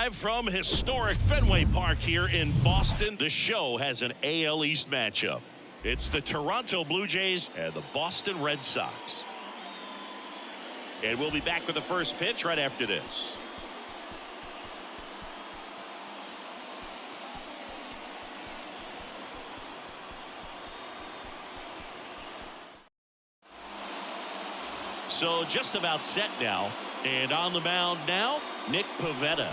Live from historic Fenway Park here in Boston, the show has an AL East matchup. It's the Toronto Blue Jays and the Boston Red Sox. And we'll be back with the first pitch right after this. So just about set now. And on the mound now, Nick Pivetta.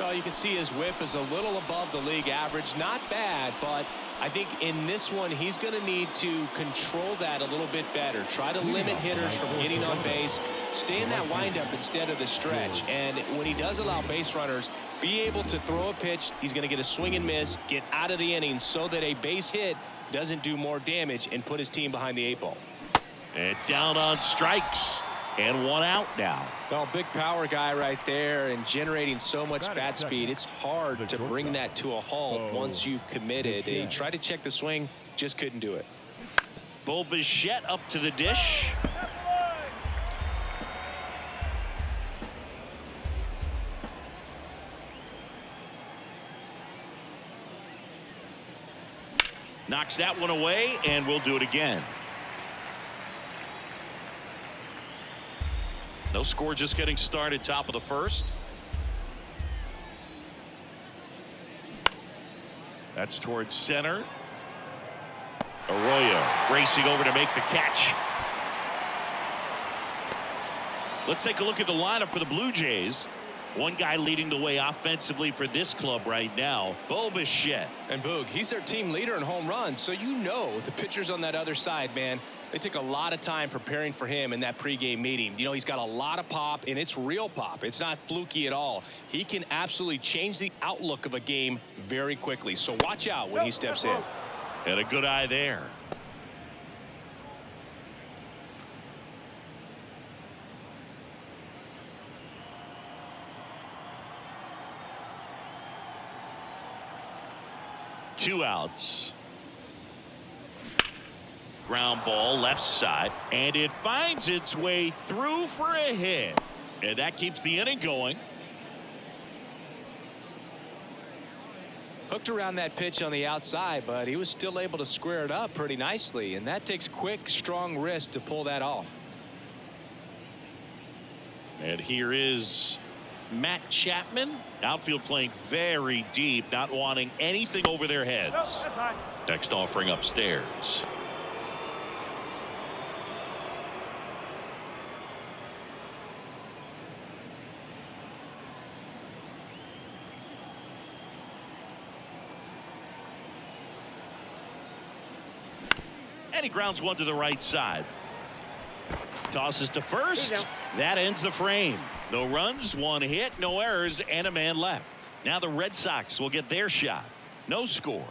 Well, you can see his whip is a little above the league average. Not bad, but I think in this one, he's going to need to control that a little bit better. Try to limit hitters from getting on base. Stay in that windup instead of the stretch. And when he does allow base runners, be able to throw a pitch. He's going to get a swing and miss, get out of the inning so that a base hit doesn't do more damage and put his team behind the 8 ball. And down on strikes. And one out now. Well, big power guy right there and generating so much bat speed. It's hard to bring that to a halt once you've committed. He tried to check the swing, just couldn't do it. Bo Bichette up to the dish. Knocks that one away, and we'll do it again. No score, just getting started, top of the first. That's towards center. Arroyo racing over to make the catch. Let's take a look at the lineup for the Blue Jays. One guy leading the way offensively for this club right now, Bo Bichette. And Boog, he's their team leader in home runs, so you know the pitchers on that other side, man, they took a lot of time preparing for him in that pregame meeting. You know, he's got a lot of pop, and it's real pop. It's not fluky at all. He can absolutely change the outlook of a game very quickly, so watch out when he steps in. And a good eye there. Two outs. Ground ball left side, and it finds its way through for a hit, and that keeps the inning going. Hooked around that pitch on the outside, but he was still able to square it up pretty nicely, and that takes quick, strong wrist to pull that off. And here is Matt Chapman. Outfield playing very deep, not wanting anything over their heads. Next offering upstairs. And he grounds one to the right side. Tosses to first. That ends the frame. No runs, one hit, no errors, and a man left. Now the Red Sox will get their shot. No score.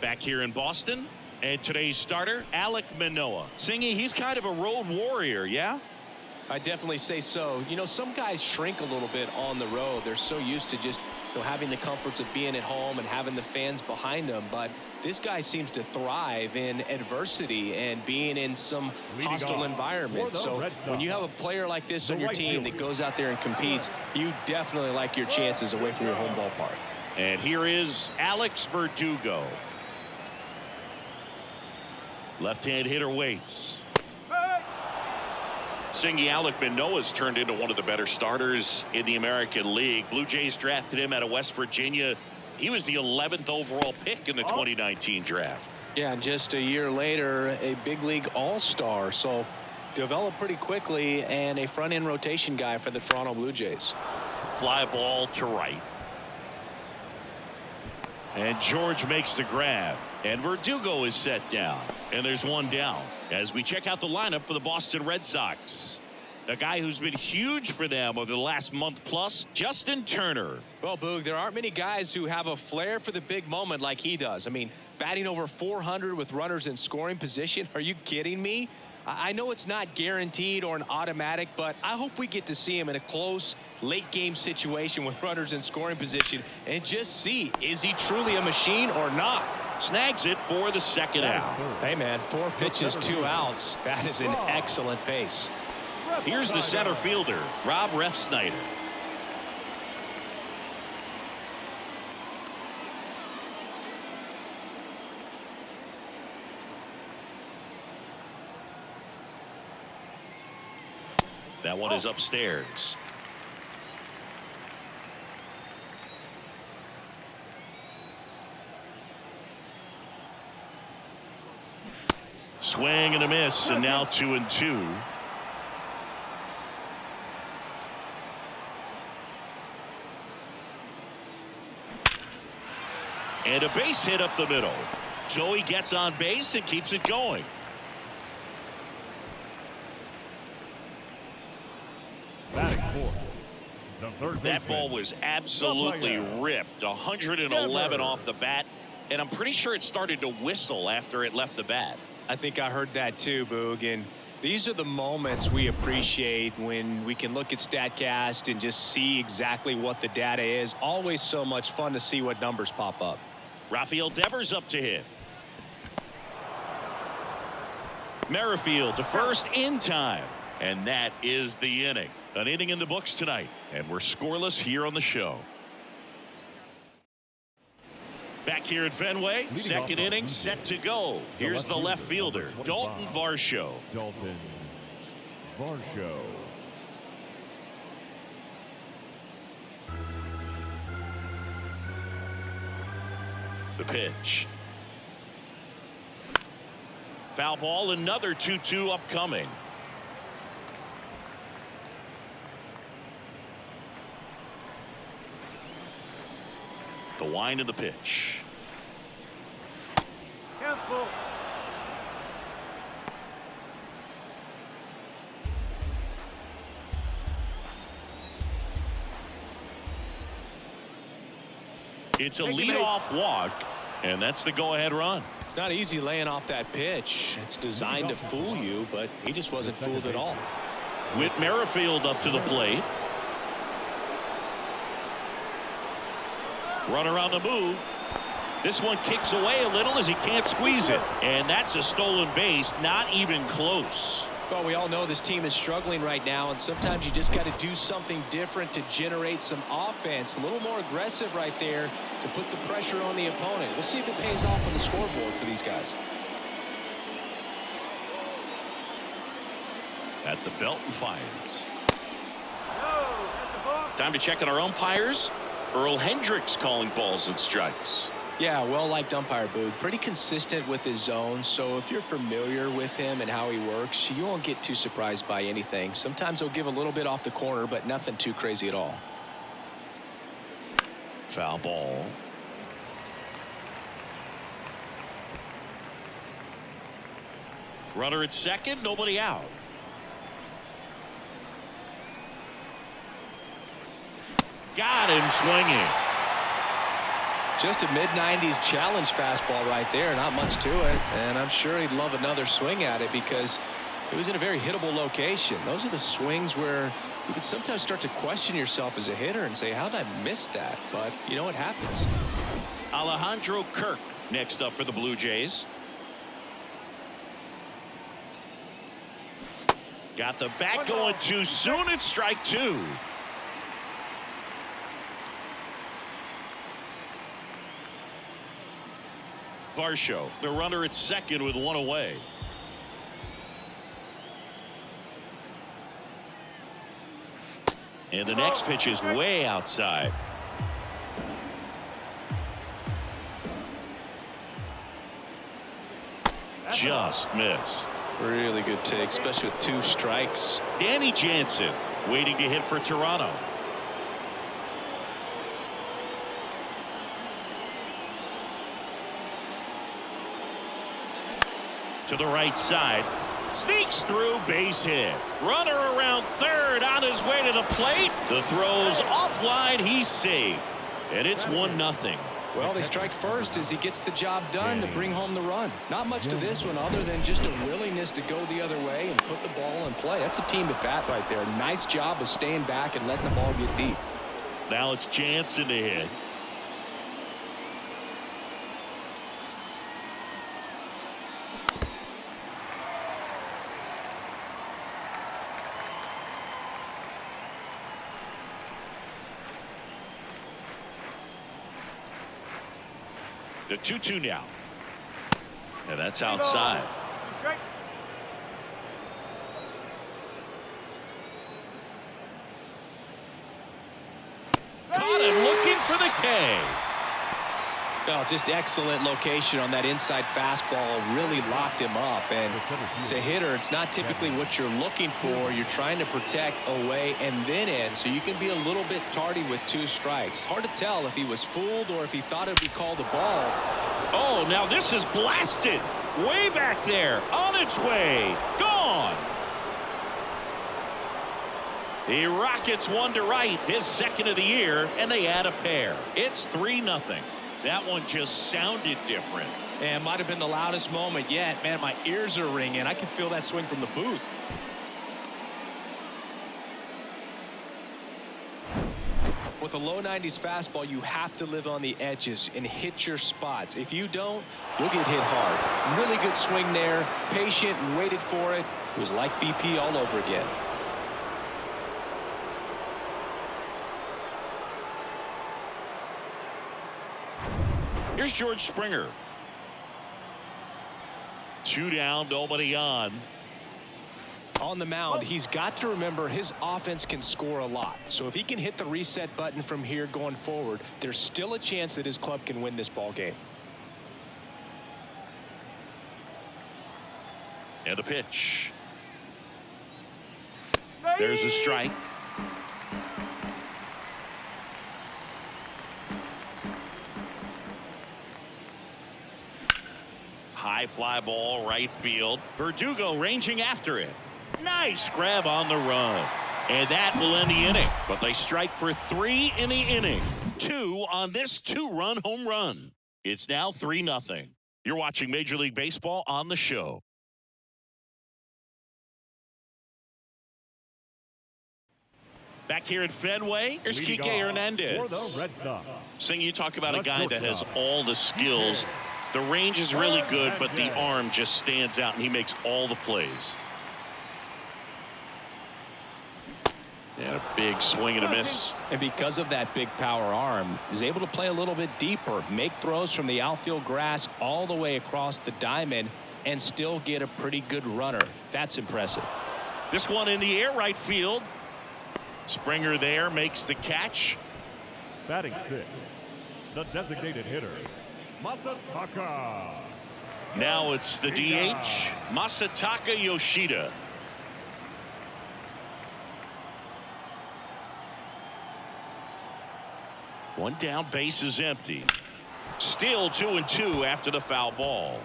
Back here in Boston, and today's starter, Alek Manoah. Singy, he's kind of a road warrior, yeah? I definitely say so. You know, some guys shrink a little bit on the road. They're so used to just, you know, having the comforts of being at home and having the fans behind them. But this guy seems to thrive in adversity and being in some hostile environment. So when you have a player like this on your team that goes out there and competes, you definitely like your chances away from your home ballpark. And here is Alex Verdugo. Left-hand hitter waits. Singy, Alek Manoah's turned into one of the better starters in the American League. Blue Jays drafted him out of West Virginia. He was the 11th overall pick in the 2019 draft. Yeah, and just a year later, a big league all-star. So developed pretty quickly and a front-end rotation guy for the Toronto Blue Jays. Fly ball to right. And George makes the grab. And Verdugo is set down. And there's one down. As we check out the lineup for the Boston Red Sox. A guy who's been huge for them over the last month plus, Justin Turner. Well, Boog, there aren't many guys who have a flair for the big moment like he does. I mean, batting over 400 with runners in scoring position. Are you kidding me? I know it's not guaranteed or an automatic, but I hope we get to see him in a close late game situation with runners in scoring position and just see, is he truly a machine or not? snags it for the second out. Hey, man, 4 pitches, 2 outs. That is an excellent pace. Here's the center fielder, Rob Refsnyder. That one is upstairs. Swing and a miss, and now 2-2. And a base hit up the middle. Joey gets on base and keeps it going. That ball was absolutely ripped. 111 off the bat, and I'm pretty sure it started to whistle after it left the bat. I think I heard that too, Boog. And these are the moments we appreciate when we can look at StatCast and just see exactly what the data is. Always so much fun to see what numbers pop up. Rafael Devers up to hit. Merrifield to first in time, and that is the inning. An inning in the books tonight, and we're scoreless here on the show. Back here at Fenway, second inning set to go. Here's the left fielder, Dalton Varsho. Dalton Varsho. The pitch. Foul ball, another 2-2 upcoming. The wind of the pitch. Careful. It's a leadoff walk, and that's the go-ahead run. It's not easy laying off that pitch. It's designed to fool you, but he just wasn't fooled at all. Whit Merrifield up to the plate. Runner on the move. This one kicks away a little as he can't squeeze it. And that's a stolen base, not even close. Well, we all know this team is struggling right now, and sometimes you just got to do something different to generate some offense. A little more aggressive right there to put the pressure on the opponent. We'll see if it pays off on the scoreboard for these guys. At the belt and fires. Time to check on our umpires. Earl Hendricks calling balls and strikes. Yeah, well-liked umpire, Boog. Pretty consistent with his zone, so if you're familiar with him and how he works, you won't get too surprised by anything. Sometimes he'll give a little bit off the corner, but nothing too crazy at all. Foul ball. Runner at second, nobody out. Got him swinging. Just a mid-90s challenge fastball right there. Not much to it. And I'm sure he'd love another swing at it because it was in a very hittable location. Those are the swings where you can sometimes start to question yourself as a hitter and say, how did I miss that? But you know what happens. Alejandro Kirk next up for the Blue Jays. Got the bat going too soon. It's strike two. Varsho, the runner at second with one away. And the next pitch is way outside. Just missed. Really good take, especially with 2 strikes. Danny Jansen waiting to hit for Toronto. To the right side, sneaks through, base hit. Runner around third, on his way to the plate. The throw's offline, he's safe, and it's 1-0. Well, they strike first as he gets the job done to bring home the run. Not much to this one other than just a willingness to go the other way and put the ball in play. That's a team at bat right there. Nice job of staying back and letting the ball get deep. Now it's Jansen to hit. The 2-2 now. And that's outside. Caught him looking for the K. Oh, just excellent location on that inside fastball. Really locked him up. And as a hitter, it's not typically what you're looking for. You're trying to protect away and then in, so you can be a little bit tardy with 2 strikes. Hard to tell if he was fooled or if he thought it would be called a ball. Oh, now this is blasted. Way back there. On its way. Gone. He rockets one to right, his second of the year, and they add a pair. It's 3-0. That one just sounded different. And might have been the loudest moment yet. Man, my ears are ringing. I can feel that swing from the booth. With a low 90s fastball, you have to live on the edges and hit your spots. If you don't, you'll get hit hard. Really good swing there. Patient, waited for it. It was like BP all over again. Here's George Springer. 2 down, nobody on. On the mound, he's got to remember his offense can score a lot. So if he can hit the reset button from here going forward, there's still a chance that his club can win this ball game. And a pitch. There's a strike. High fly ball right field. Verdugo ranging after it. Nice grab on the run. And that will end the inning. But they strike for 3 in the inning. 2 on this 2-run home run. It's now 3-0. You're watching Major League Baseball on the show. Back here at Fenway, here's Kike Hernandez. For the Red Sox. Sing, you talk about a guy that has all the skills. The range is really good, but the arm just stands out, and he makes all the plays. And a big swing and a miss. And because of that big power arm, he's able to play a little bit deeper, make throws from the outfield grass all the way across the diamond, and still get a pretty good runner. That's impressive. This one in the air right field. Springer there makes the catch. Batting 6th, the designated hitter, Masataka. Now it's the DH, Masataka Yoshida. One down, base is empty. Still 2-2 after the foul ball.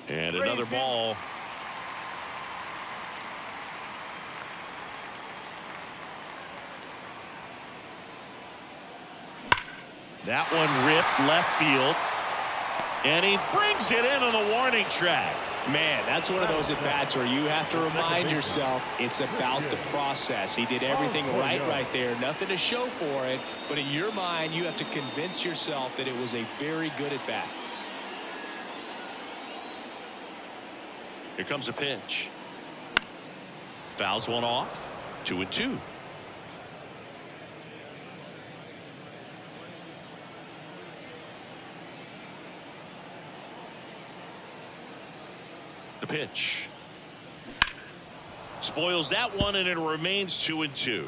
And another ball. That one ripped left field. And he brings it in on the warning track. Man, that's one of those at-bats where you have to remind yourself it's about the process. He did everything right there. Nothing to show for it. But in your mind, you have to convince yourself that it was a very good at-bat. Here comes a pitch. Fouls one off. 2-2. The pitch. Spoils that one, and it remains 2-2.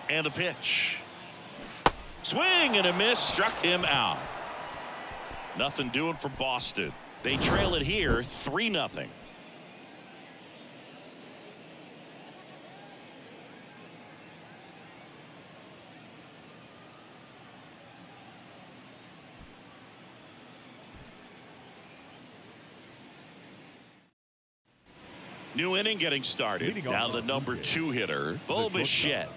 And the pitch. Swing and a miss, struck him out. Nothing doing for Boston. They trail it here 3-0. New inning getting started. Now the number 2 hitter, Bo Bichette.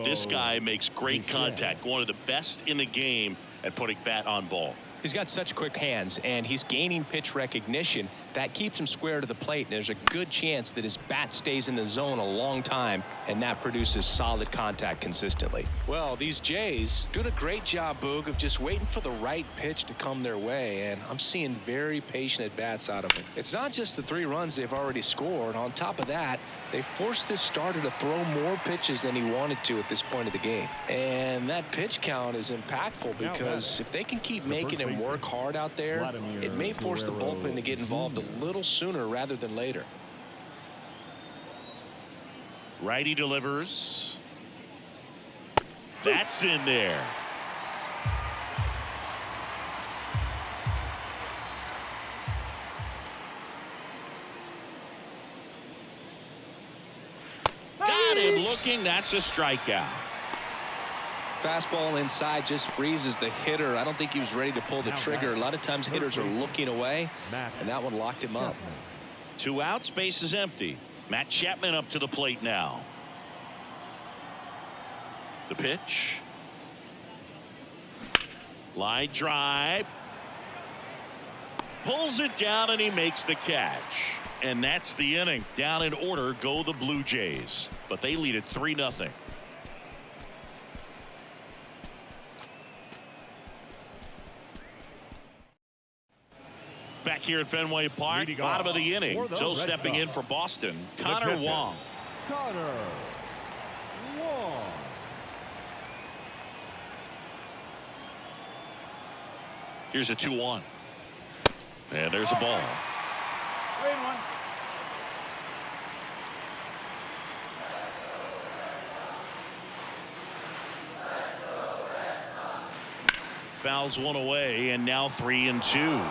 This guy makes great contact. One of the best in the game at putting bat on ball. He's got such quick hands, and he's gaining pitch recognition. That keeps him square to the plate, and there's a good chance that his bat stays in the zone a long time, and that produces solid contact consistently. Well, these Jays doing a great job, Boog, of just waiting for the right pitch to come their way, and I'm seeing very patient at-bats out of them. It's not just the 3 runs they've already scored. On top of that, they forced this starter to throw more pitches than he wanted to at this point of the game. And that pitch count is impactful because if they can keep making him work hard out there, it may force the bullpen to get involved a little sooner rather than later. Righty delivers. That's in there. Got him looking. That's a strikeout. Fastball inside just freezes the hitter. I don't think he was ready to pull the trigger. A lot of times hitters are looking away, and that one locked him up. 2 outs, base is empty. Matt Chapman up to the plate now. The pitch. Line drive. Pulls it down, and he makes the catch. And that's the inning. Down in order go the Blue Jays, but they lead it 3-0. Back here at Fenway Park, bottom of the inning. So stepping in for Boston, Connor Wong. Connor Wong. Here's a 2-1. And there's a ball. 3-1. Fouls one away, and now 3-2.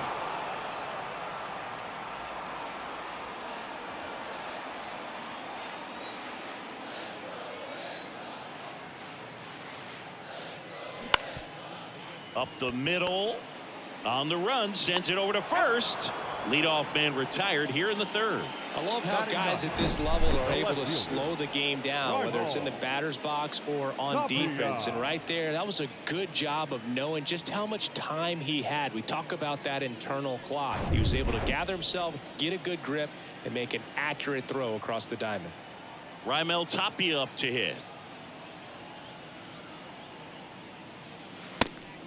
Up the middle. On the run, sends it over to first. Leadoff man retired here in the 3rd. I love how guys at this level are able to slow the game down, whether it's in the batter's box or on defense. And right there, that was a good job of knowing just how much time he had. We talk about that internal clock. He was able to gather himself, get a good grip, and make an accurate throw across the diamond. Raimel Tapia up to hit.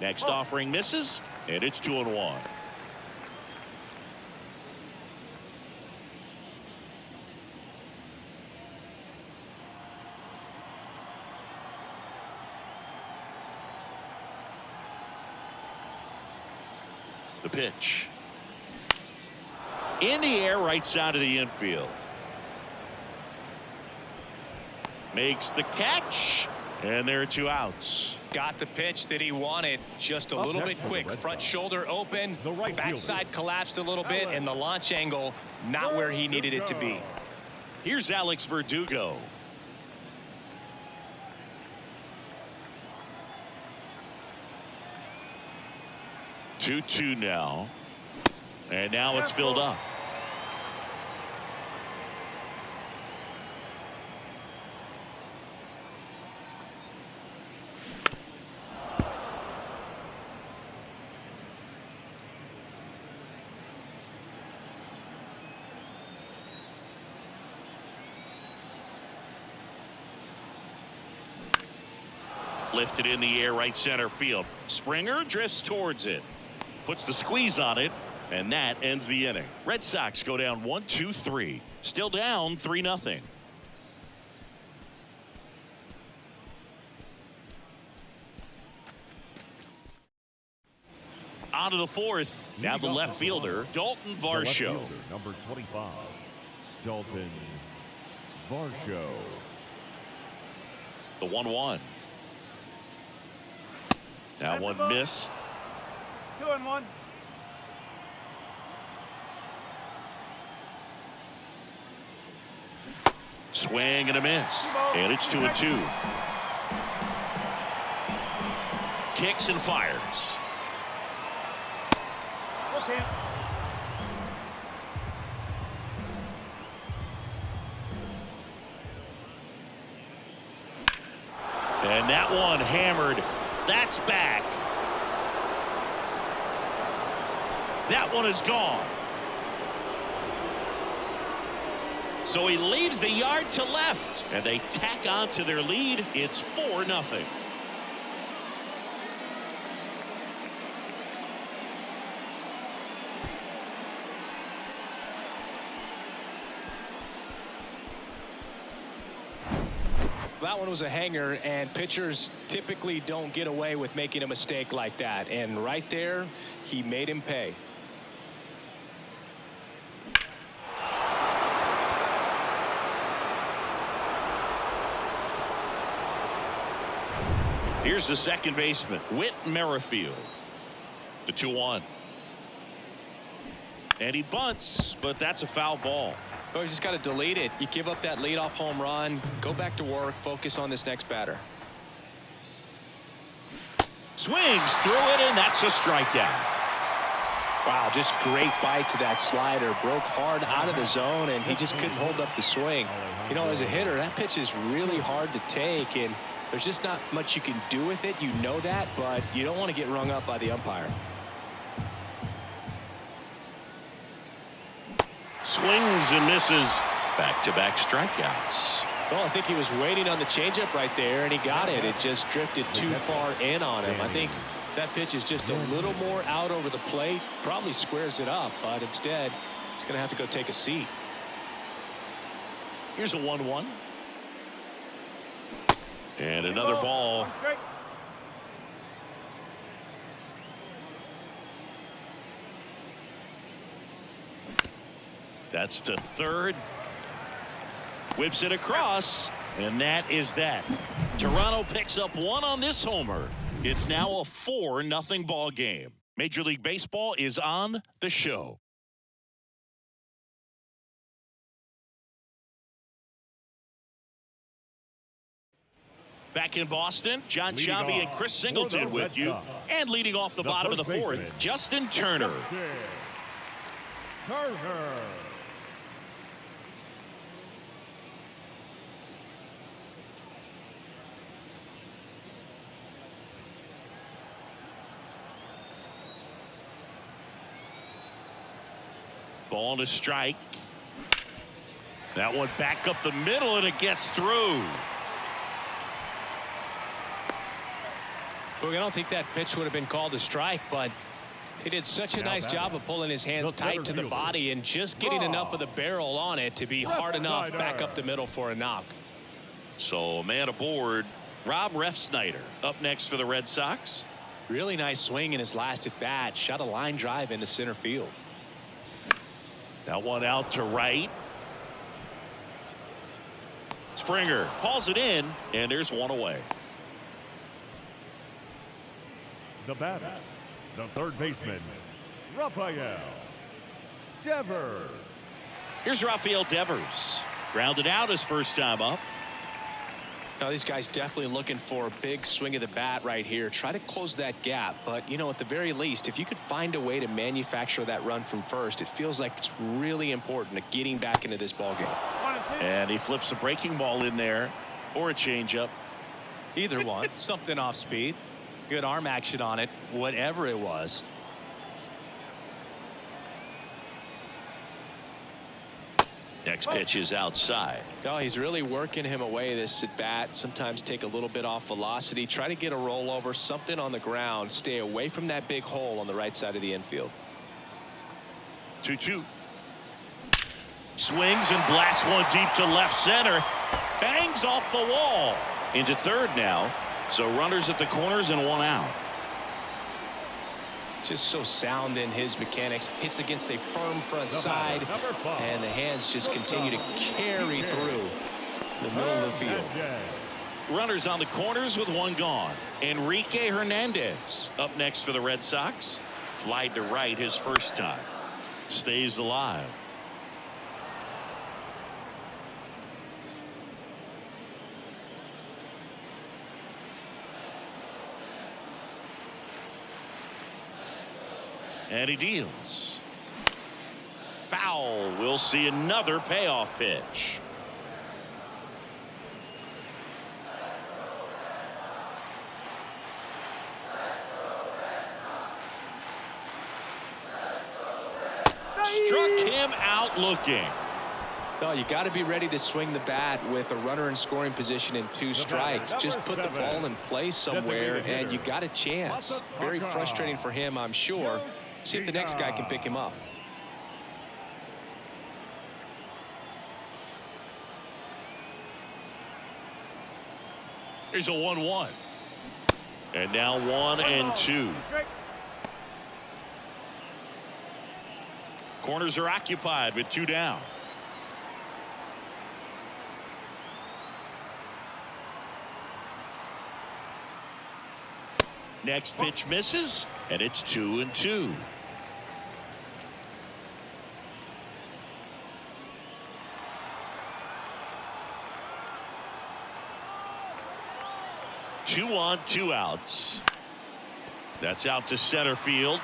Next offering misses, and it's 2-1. The pitch. In the air, right side of the infield. Makes the catch, and there are 2 outs. Got the pitch that he wanted, just a little bit quick. Front shoulder open, backside collapsed a little bit, and the launch angle not where he needed it to be. Here's Alex Verdugo. Two now, and now it's filled up. Lifted in the air, right center field. Springer drifts towards it. Puts the squeeze on it, and that ends the inning. Red Sox go down 1-2-3. Still down 3-0. On to the 4th. Now the left fielder, Dalton Varsho. Number 25, Dalton Varsho. The 1-1. Now one missed. 2-1. Swing and a miss. And it's 2-2. Kicks and fires. Okay. And that one hammered. That's back. That one is gone. So he leaves the yard to left, and they tack on to their lead. It's 4-0. That one was a hanger, and pitchers typically don't get away with making a mistake like that. And right there, he made him pay. Here's the second baseman, Whit Merrifield. The 2-1. And he bunts, but that's a foul ball. Oh, you just got to delete it. You give up that leadoff home run, go back to work, focus on this next batter. Swings through it, and that's a strikeout. Wow, just great bite to that slider. Broke hard out of the zone, and he just couldn't hold up the swing. You know, as a hitter, that pitch is really hard to take, and there's just not much you can do with it. You know that, but you don't want to get rung up by the umpire. Swings and misses. Back-to-back strikeouts. Well, I think he was waiting on the changeup right there, and he got it. It just drifted too far in on him. I think that pitch is just a little more out over the plate. Probably squares it up, but instead, he's going to have to go take a seat. Here's a 1-1. And another ball. That's to third. Whips it across, and that is that. Toronto picks up one on this homer. It's now a 4-0 ball game. Major League Baseball is on the show. Back in Boston, John Chambi and Chris Singleton with you. And leading off the bottom of the fourth, Justin Turner. Ball to strike. That one back up the middle, and it gets through. Look, I don't think that pitch would have been called a strike, but he did such a nice job of pulling his hands tight to the body and just getting enough of the barrel on it to be hard enough back up the middle for a knock. So a man aboard, Rob Refsnyder up next for the Red Sox. Really nice swing in his last at bat. Shot a line drive into center field. That one out to right. Springer hauls it in, and there's one away. The batter, the third baseman, Rafael Devers. Here's Rafael Devers. Grounded out his first time up. Now these guys definitely looking for a big swing of the bat right here. Try to close that gap, but you know, at the very least, if you could find a way to manufacture that run from first, it feels like it's really important to getting back into this ball game. And he flips a breaking ball in there, or a changeup. Either one. Something off speed. Good arm action on it, whatever it was. Next pitch is outside. Oh, he's really working him away this at bat. Sometimes take a little bit off velocity. Try to get a rollover, something on the ground. Stay away from that big hole on the right side of the infield. 2-2. Swings and blasts one deep to left center. Bangs off the wall. Into third now. So runners at the corners and one out. Just so sound in his mechanics. Hits against a firm front side, and the hands just continue to carry through the middle of the field. Runners on the corners with one gone. Enrique Hernandez up next for the Red Sox. Flied to right his first time. Stays alive. And he deals. Foul. We'll see another payoff pitch. Struck him out looking. No, you got to be ready to swing the bat with a runner in scoring position and 2 strikes. Just put the ball in place somewhere, and you got a chance. Very frustrating for him, I'm sure. See if the next guy can pick him up. Here's a 1-1. And now 1-2. Corners are occupied with 2 down. Next pitch misses, and it's 2-2. Two on, 2 outs. That's out to center field.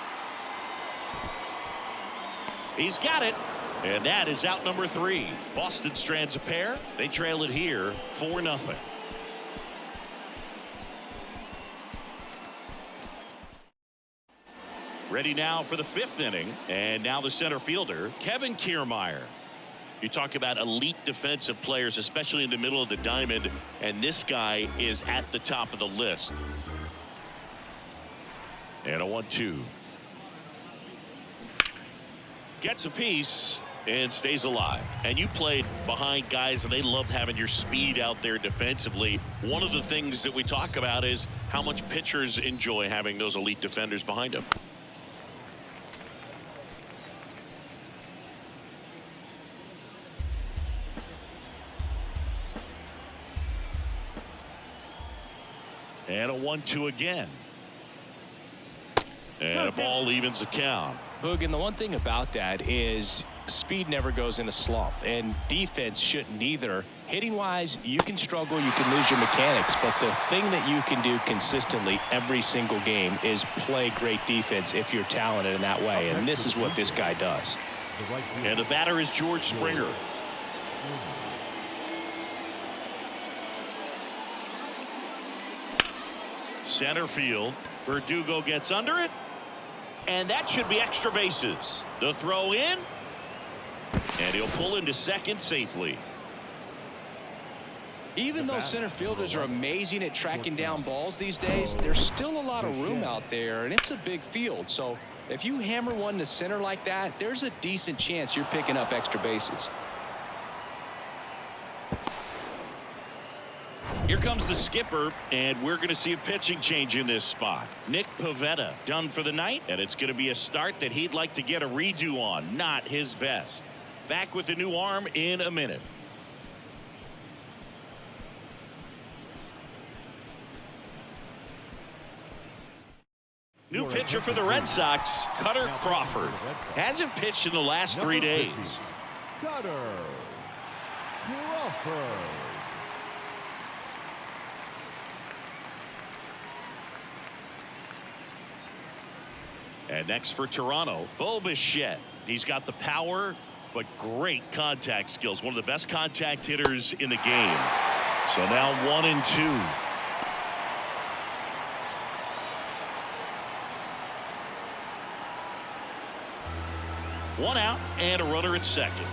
He's got it. And that is out number 3. Boston strands a pair. They trail it here 4-0. Ready now for the 5th inning. And now the center fielder, Kevin Kiermaier. You talk about elite defensive players, especially in the middle of the diamond, and this guy is at the top of the list. And a 1-2. Gets a piece and stays alive. And you played behind guys, and they loved having your speed out there defensively. One of the things that we talk about is how much pitchers enjoy having those elite defenders behind them. And a 1-2 again. And a ball evens the count. Boog, and the one thing about that is speed never goes in a slump, and defense shouldn't either. Hitting wise, you can struggle, you can lose your mechanics, but the thing that you can do consistently every single game is play great defense if you're talented in that way, and this is what this guy does. And the batter is George Springer. Center field. Verdugo gets under it. And that should be extra bases. The throw in. And he'll pull into second safely. Even though center fielders are amazing at tracking down balls these days, there's still a lot of room out there, and it's a big field. So if you hammer one to center like that, there's a decent chance you're picking up extra bases. Here comes the skipper, and we're going to see a pitching change in this spot. Nick Pivetta done for the night, and it's going to be a start that he'd like to get a redo on. Not his best. Back with a new arm in a minute. New pitcher for the Red Sox, Cutter Crawford. Hasn't pitched in the last 3 days. Cutter Crawford. And next for Toronto, Bo Bichette. He's got the power, but great contact skills. One of the best contact hitters in the game. So now 1-2. One out and a runner at second.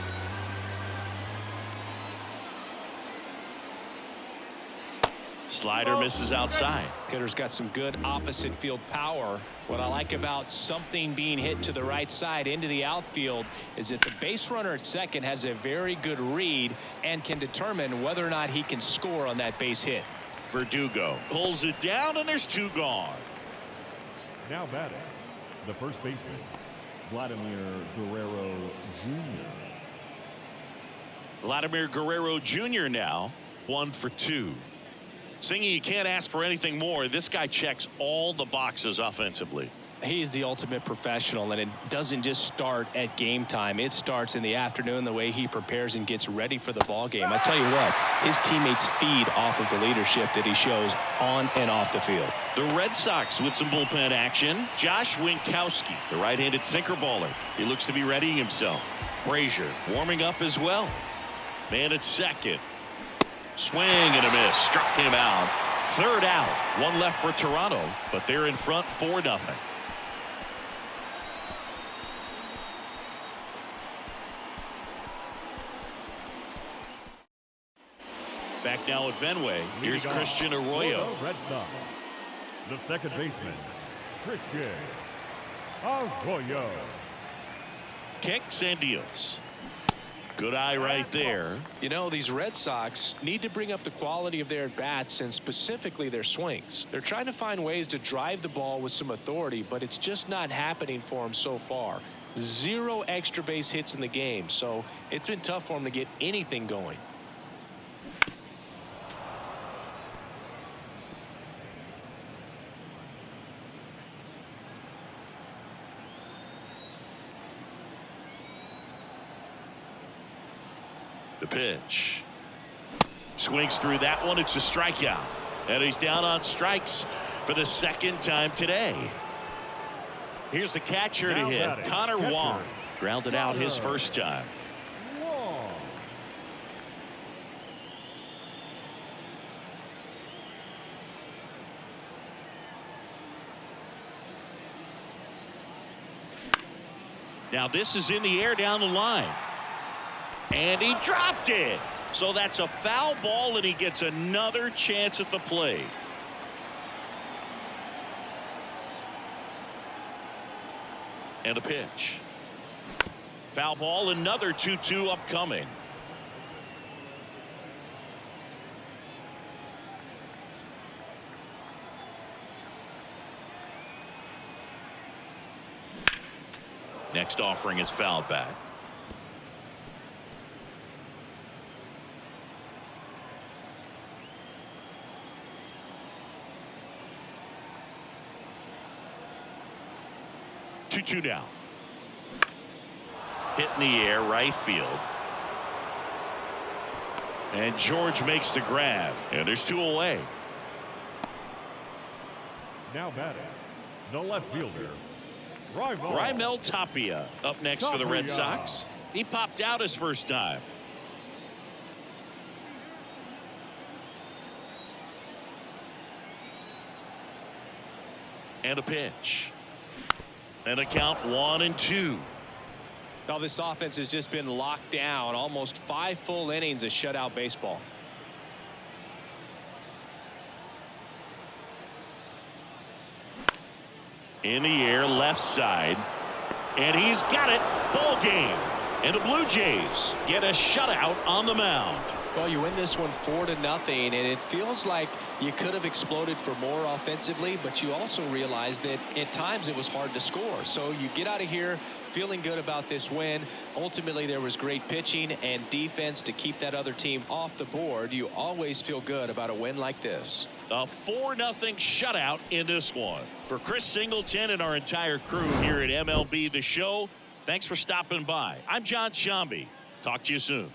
Slider misses outside. Hitter's got some good opposite field power. What I like about something being hit to the right side into the outfield is that the base runner at second has a very good read and can determine whether or not he can score on that base hit. Verdugo pulls it down, and there's 2 gone. Now batting, the first baseman, Vladimir Guerrero Jr. Vladimir Guerrero Jr. now 1 for 2. Singy, you can't ask for anything more. This guy checks all the boxes offensively. He's the ultimate professional, and it doesn't just start at game time. It starts in the afternoon, the way he prepares and gets ready for the ball game. I tell you what, his teammates feed off of the leadership that he shows on and off the field. The Red Sox with some bullpen action. Josh Winkowski, the right-handed sinker baller. He looks to be readying himself. Brazier warming up as well. Man at second. Swing and a miss. Struck him out. 3rd out. 1 left for Toronto, but they're in front 4-0. now at Fenway. Here's Christian Arroyo. The Red Sox, the second baseman, Christian Arroyo. Kicks and deals. Good eye right there. You know, these Red Sox need to bring up the quality of their at-bats and specifically their swings. They're trying to find ways to drive the ball with some authority, but it's just not happening for them so far. 0 extra base hits in the game, so it's been tough for them to get anything going. The pitch. Swings through that one. It's a strikeout. And he's down on strikes for the second time today. Here's the catcher to hit. Connor Wong. Grounded out his first time. Now this is in the air down the line. And he dropped it. So that's a foul ball, and he gets another chance at the plate. And a pitch. Foul ball, another 2-2 upcoming. Next offering is fouled back. Two down. Hit in the air, right field. And George makes the grab. And there's 2 away. Now batting, the left fielder, Raimel Tapia up next for the Red Sox. He popped out his first time. And a pitch. And a count 1-2. Now this offense has just been locked down. Almost 5 full innings of shutout baseball. In the air, left side. And he's got it. Ball game. And the Blue Jays get a shutout on the mound. Well, you win this one 4-0, and it feels like you could have exploded for more offensively, but you also realize that at times it was hard to score. So you get out of here feeling good about this win. Ultimately, there was great pitching and defense to keep that other team off the board. You always feel good about a win like this. A 4-0 shutout in this one. For Chris Singleton and our entire crew here at MLB The Show, thanks for stopping by. I'm John Shambi. Talk to you soon.